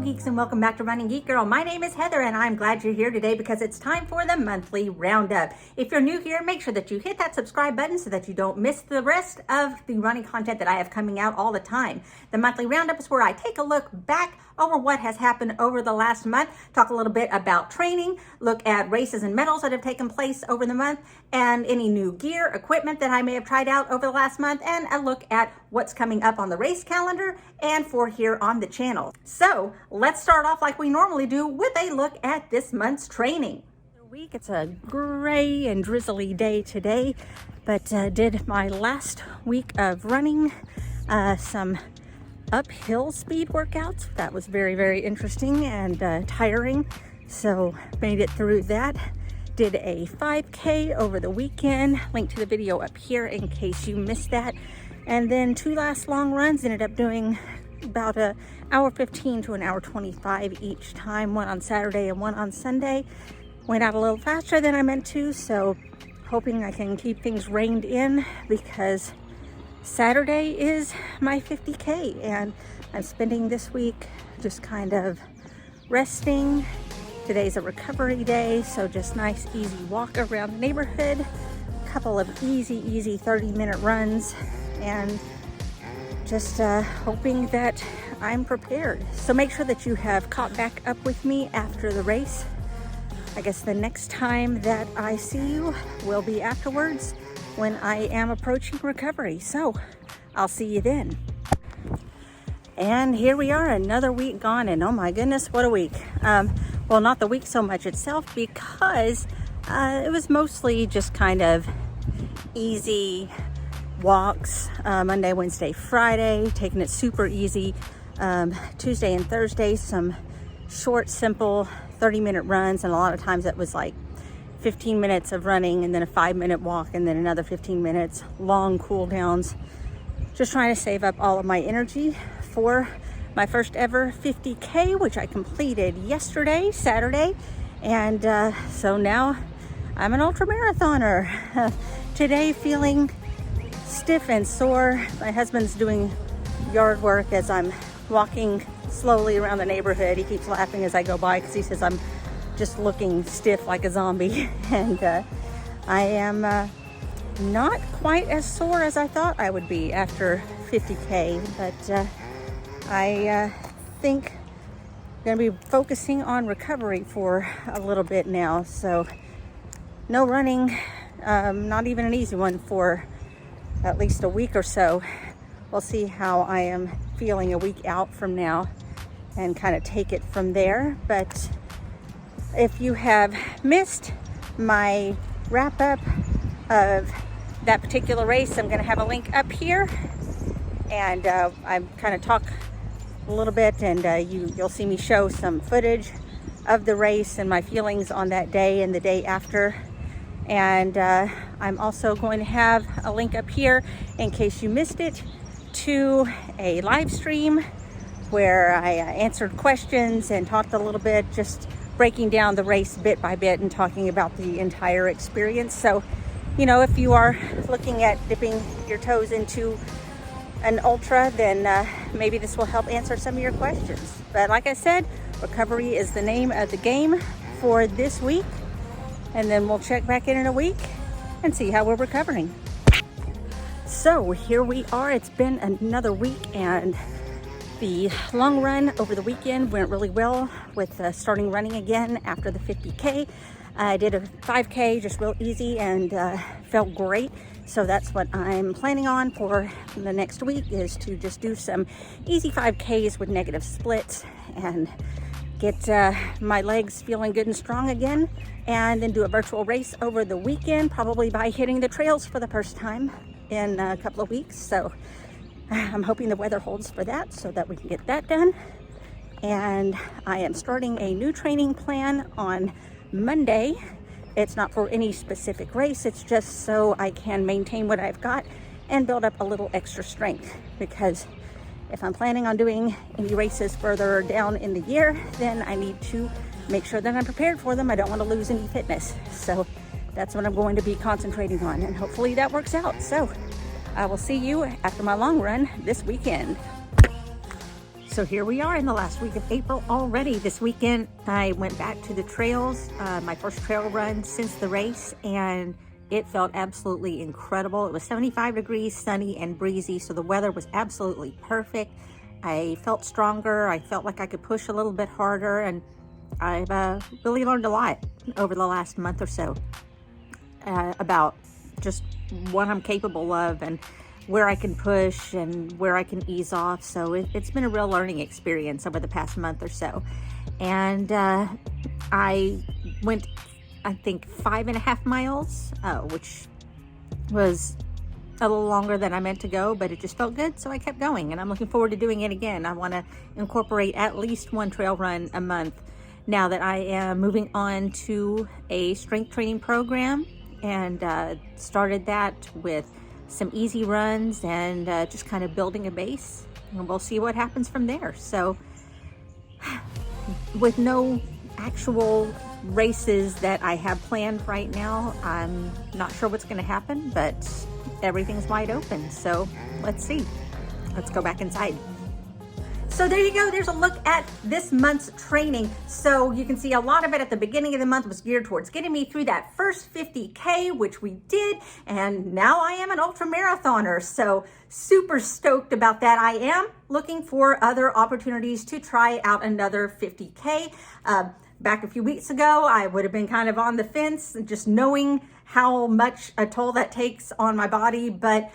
geeks, and welcome back to Running Geek Girl. My name is Heather and I'm glad you're here today because it's time for the monthly roundup. If you're new here, make sure that you hit that subscribe button so that you don't miss the rest of the running content that I have coming out all the time. The monthly roundup is where I take a look back over what has happened over the last month, talk a little bit about training, look at races and medals that have taken place over the month, and any new gear, equipment that I may have tried out over the last month, and a look at what's coming up on the race calendar and for here on the channel. So let's start off like we normally do with a look at this month's training. It's a gray and drizzly day today, but did my last week of running, some uphill speed workouts. That was very, very interesting and tiring. So made it through that. Did a 5K over the weekend. Link to the video up here in case you missed that. And then 2 last long runs. Ended up doing about an hour 15 to an hour 25 each time. One on Saturday and one on Sunday. Went out a little faster than I meant to. So hoping I can keep things reined in because Saturday is my 50K and I'm spending this week just kind of resting. Today's a recovery day, so just nice easy walk around the neighborhood, a couple of easy 30-minute runs, and just hoping that I'm prepared. So make sure that you have caught back up with me after the race. I guess the next time that I see you will be afterwards when I am approaching recovery. So I'll see you then. And here we are, another week gone, and oh my goodness, what a week. Well, not the week so much itself because it was mostly just kind of easy walks, Monday, Wednesday, Friday, taking it super easy. Tuesday and Thursday, some short, simple 30-minute runs, and a lot of times it was like 15 minutes of running and then a 5-minute walk and then another 15 minutes, long cool downs. Just trying to save up all of my energy for my first ever 50K, which I completed yesterday, Saturday. And so now I'm an ultramarathoner. Today feeling stiff and sore. My husband's doing yard work as I'm walking slowly around the neighborhood. He keeps laughing as I go by because he says I'm just looking stiff like a zombie. And I am not quite as sore as I thought I would be after 50K, but I think I'm going to be focusing on recovery for a little bit now. So no running, not even an easy one for at least a week or so. We'll see how I am feeling a week out from now and kind of take it from there. But if you have missed my wrap up of that particular race, I'm going to have a link up here, and I kind of talk a little bit, and you'll see me show some footage of the race and my feelings on that day and the day after. And I'm also going to have a link up here in case you missed it to a live stream where I answered questions and talked a little bit, just breaking down the race bit by bit and talking about the entire experience. So, you know, if you are looking at dipping your toes into an ultra, then maybe this will help answer some of your questions. But like I said, recovery is the name of the game for this week. And then we'll check back in a week and see how we're recovering. So here we are. It's been another week, and the long run over the weekend went really well with starting running again after the 50K. I did a 5K just real easy and felt great. So that's what I'm planning on for the next week, is to just do some easy 5Ks with negative splits and get my legs feeling good and strong again, and then do a virtual race over the weekend, probably by hitting the trails for the first time in a couple of weeks. So I'm hoping the weather holds for that so that we can get that done. And I am starting a new training plan on Monday. It's not for any specific race, it's just so I can maintain what I've got and build up a little extra strength, because if I'm planning on doing any races further down in the year, then I need to make sure that I'm prepared for them. I don't want to lose any fitness. So that's what I'm going to be concentrating on, and hopefully that works out. So I will see you after my long run this weekend. So here we are in the last week of April already. This weekend, I went back to the trails, my first trail run since the race, and it felt absolutely incredible. It was 75 degrees, sunny and breezy, so the weather was absolutely perfect. I felt stronger. I felt like I could push a little bit harder, and I've really learned a lot over the last month or so about just what I'm capable of and where I can push and where I can ease off. So it's been a real learning experience over the past month or so. And I went, I think, 5.5 miles, which was a little longer than I meant to go, but it just felt good, so I kept going, and I'm looking forward to doing it again. I want to incorporate at least one trail run a month now that I am moving on to a strength training program, and started that with some easy runs and just kind of building a base, and we'll see what happens from there. So with no actual races that I have planned right now, I'm not sure what's going to happen, but everything's wide open. So let's see. Let's go back inside. So there you go. There's a look at this month's training. So you can see a lot of it at the beginning of the month was geared towards getting me through that first 50K, which we did. And now I am an ultramarathoner. So super stoked about that. I am looking for other opportunities to try out another 50K. Back a few weeks ago, I would have been kind of on the fence, just knowing how much a toll that takes on my body. But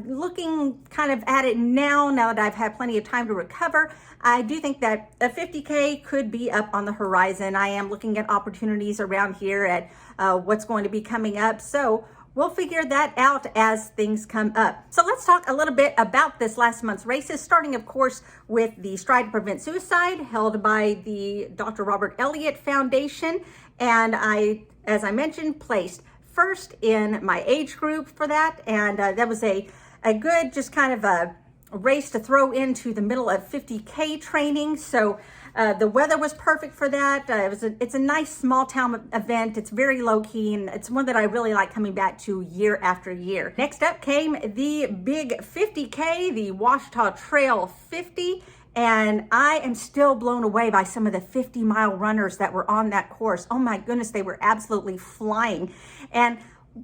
looking kind of at it now that I've had plenty of time to recover, I do think that a 50K could be up on the horizon. I am looking at opportunities around here at what's going to be coming up. So we'll figure that out as things come up. So let's talk a little bit about this last month's races, starting, of course, with the Stride to Prevent Suicide, held by the Dr. Robert Elliott Foundation. And I, as I mentioned, placed first in my age group for that. And that was a good, just kind of a race to throw into the middle of 50K training. So the weather was perfect for that. It's a nice small town event. It's very low key, and it's one that I really like coming back to year after year. Next up came the big 50K, the Ouachita Trail 50. And I am still blown away by some of the 50-mile runners that were on that course. Oh my goodness, they were absolutely flying. And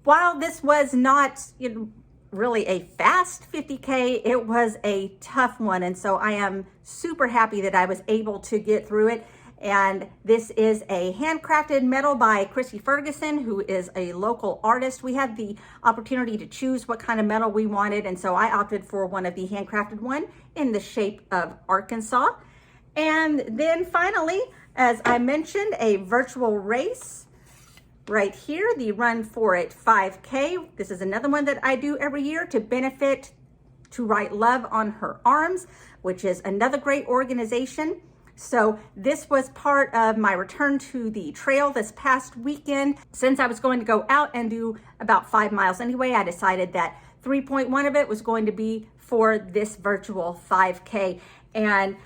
while this was not really a fast 50K, it was a tough one. And so I am super happy that I was able to get through it. And this is a handcrafted medal by Chrissy Ferguson, who is a local artist. We had the opportunity to choose what kind of medal we wanted, and so I opted for one of the handcrafted one in the shape of Arkansas. And then finally, as I mentioned, a virtual race right here, the Run For It 5K. This is another one that I do every year to benefit To Write Love on Her Arms, which is another great organization. So this was part of my return to the trail this past weekend. Since I was going to go out and do about 5 miles anyway, I decided that 3.1 of it was going to be for this virtual 5K. And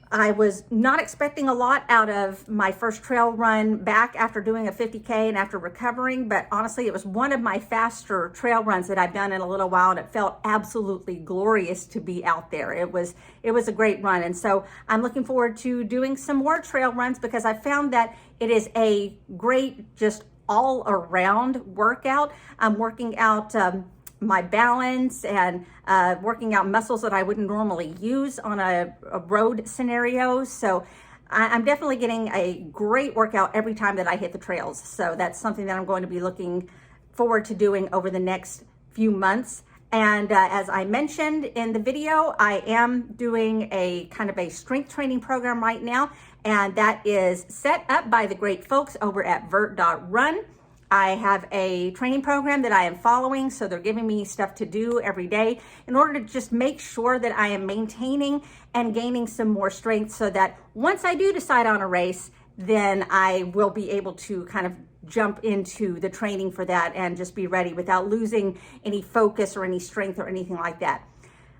I was not expecting a lot out of my first trail run back after doing a 50K and after recovering, but honestly, it was one of my faster trail runs that I've done in a little while, and it felt absolutely glorious to be out there. It was a great run, and so I'm looking forward to doing some more trail runs because I found that it is a great, just all around workout. I'm working out my balance and working out muscles that I wouldn't normally use on a road scenario. So I'm definitely getting a great workout every time that I hit the trails. So that's something that I'm going to be looking forward to doing over the next few months. And as I mentioned in the video, I am doing a kind of a strength training program right now, and that is set up by the great folks over at vert.run. I have a training program that I am following, so they're giving me stuff to do every day in order to just make sure that I am maintaining and gaining some more strength so that once I do decide on a race, then I will be able to kind of jump into the training for that and just be ready without losing any focus or any strength or anything like that.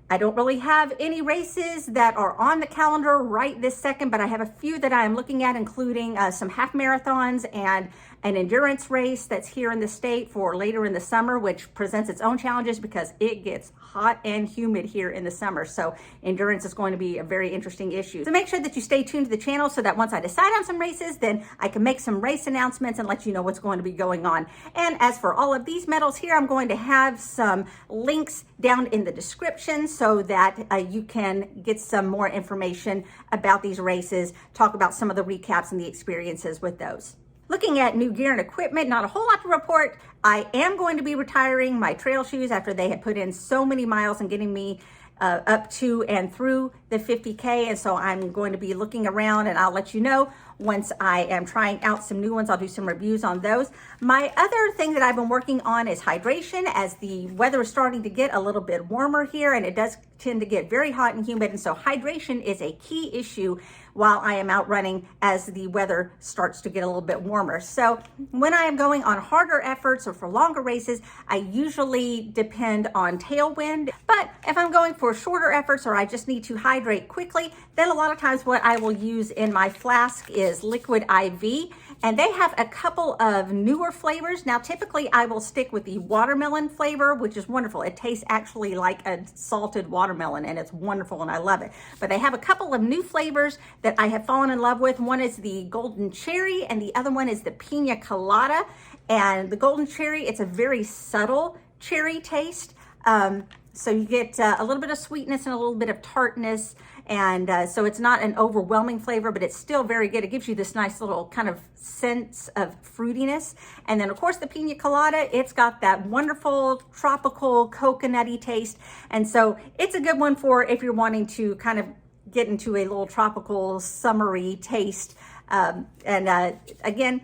I don't really have any races that are on the calendar right this second, but I have a few that I am looking at, including some half marathons and an endurance race that's here in the state for later in the summer, which presents its own challenges because it gets hot and humid here in the summer. So endurance is going to be a very interesting issue. So make sure that you stay tuned to the channel so that once I decide on some races, then I can make some race announcements and let you know what's going to be going on. And as for all of these medals here, I'm going to have some links down in the description so that you can get some more information about these races, talk about some of the recaps and the experiences with those. Looking at new gear and equipment, not a whole lot to report. I am going to be retiring my trail shoes after they had put in so many miles and getting me up to and through the 50K. And so I'm going to be looking around and I'll let you know once I am trying out some new ones. I'll do some reviews on those. My other thing that I've been working on is hydration, as the weather is starting to get a little bit warmer here and it does tend to get very hot and humid. And so hydration is a key issue while I am out running as the weather starts to get a little bit warmer. So when I am going on harder efforts or for longer races, I usually depend on tailwind. But if I'm going for shorter efforts or I just need to hydrate quickly, then a lot of times what I will use in my flask is liquid IV. And they have a couple of newer flavors. Now, typically I will stick with the watermelon flavor, which is wonderful. It tastes actually like a salted watermelon and it's wonderful and I love it. But they have a couple of new flavors that I have fallen in love with. One is the golden cherry and the other one is the pina colada. And the golden cherry, it's a very subtle cherry taste. So you get a little bit of sweetness and a little bit of tartness. And so it's not an overwhelming flavor, but it's still very good. It gives you this nice little kind of sense of fruitiness. And then of course the pina colada, it's got that wonderful tropical coconutty taste. And so it's a good one for if you're wanting to kind of get into a little tropical summery taste. Again,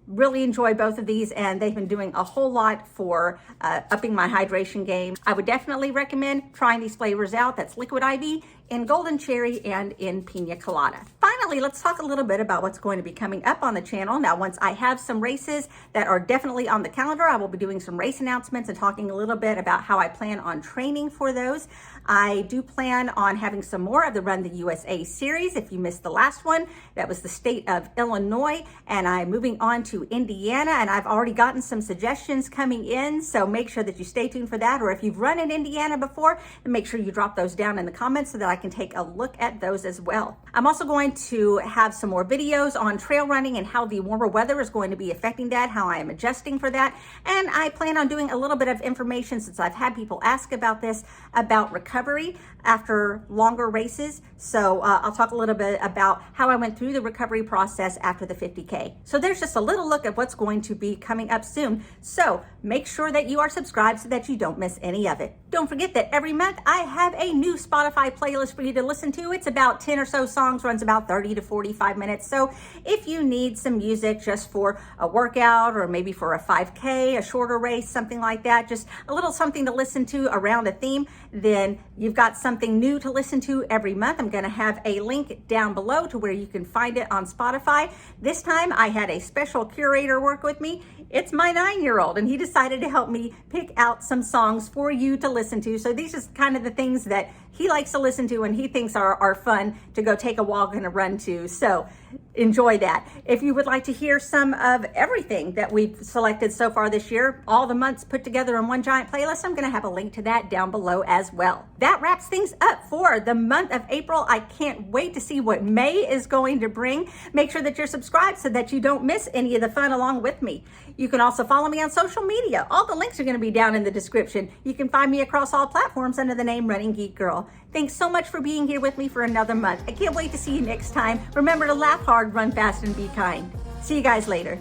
really enjoy both of these and they've been doing a whole lot for upping my hydration game. I would definitely recommend trying these flavors out. That's liquid IV, in golden cherry, and in pina colada. Finally, let's talk a little bit about what's going to be coming up on the channel. Now, once I have some races that are definitely on the calendar, I will be doing some race announcements and talking a little bit about how I plan on training for those. I do plan on having some more of the Run the USA series. If you missed the last one, that was the state of Illinois, and I'm moving on to Indiana, and I've already gotten some suggestions coming in, so make sure that you stay tuned for that. Or if you've run in Indiana before, then make sure you drop those down in the comments so that I can take a look at those as well. I'm also going to have some more videos on trail running and how the warmer weather is going to be affecting that, how I am adjusting for that. And I plan on doing a little bit of information, since I've had people ask about this, about recovery after longer races. So I'll talk a little bit about how I went through the recovery process after the 50K. So there's just a little look at what's going to be coming up soon. So make sure that you are subscribed so that you don't miss any of it. Don't forget that every month I have a new Spotify playlist for you to listen to. It's about 10 or so songs, runs about 30 to 45 minutes. So if you need some music just for a workout or maybe for a 5K, a shorter race, something like that, just a little something to listen to around a theme, then you've got something new to listen to every month. I'm going to have a link down below to where you can find it on Spotify. This time I had a special curator work with me. It's my 9-year-old, and he decided to help me pick out some songs for you to listen to. So these are kind of the things that he likes to listen to and he thinks are fun to go take a walk and a run to. So enjoy that. If you would like to hear some of everything that we've selected so far this year, all the months put together in one giant playlist, I'm going to have a link to that down below as well. That wraps things up for the month of April. I can't wait to see what May is going to bring. Make sure that you're subscribed so that you don't miss any of the fun along with me. You can also follow me on social media. All the links are going to be down in the description. You can find me across all platforms under the name Running Geek Girl. Thanks so much for being here with me for another month. I can't wait to see you next time. Remember to laugh hard, run fast, and be kind. See you guys later.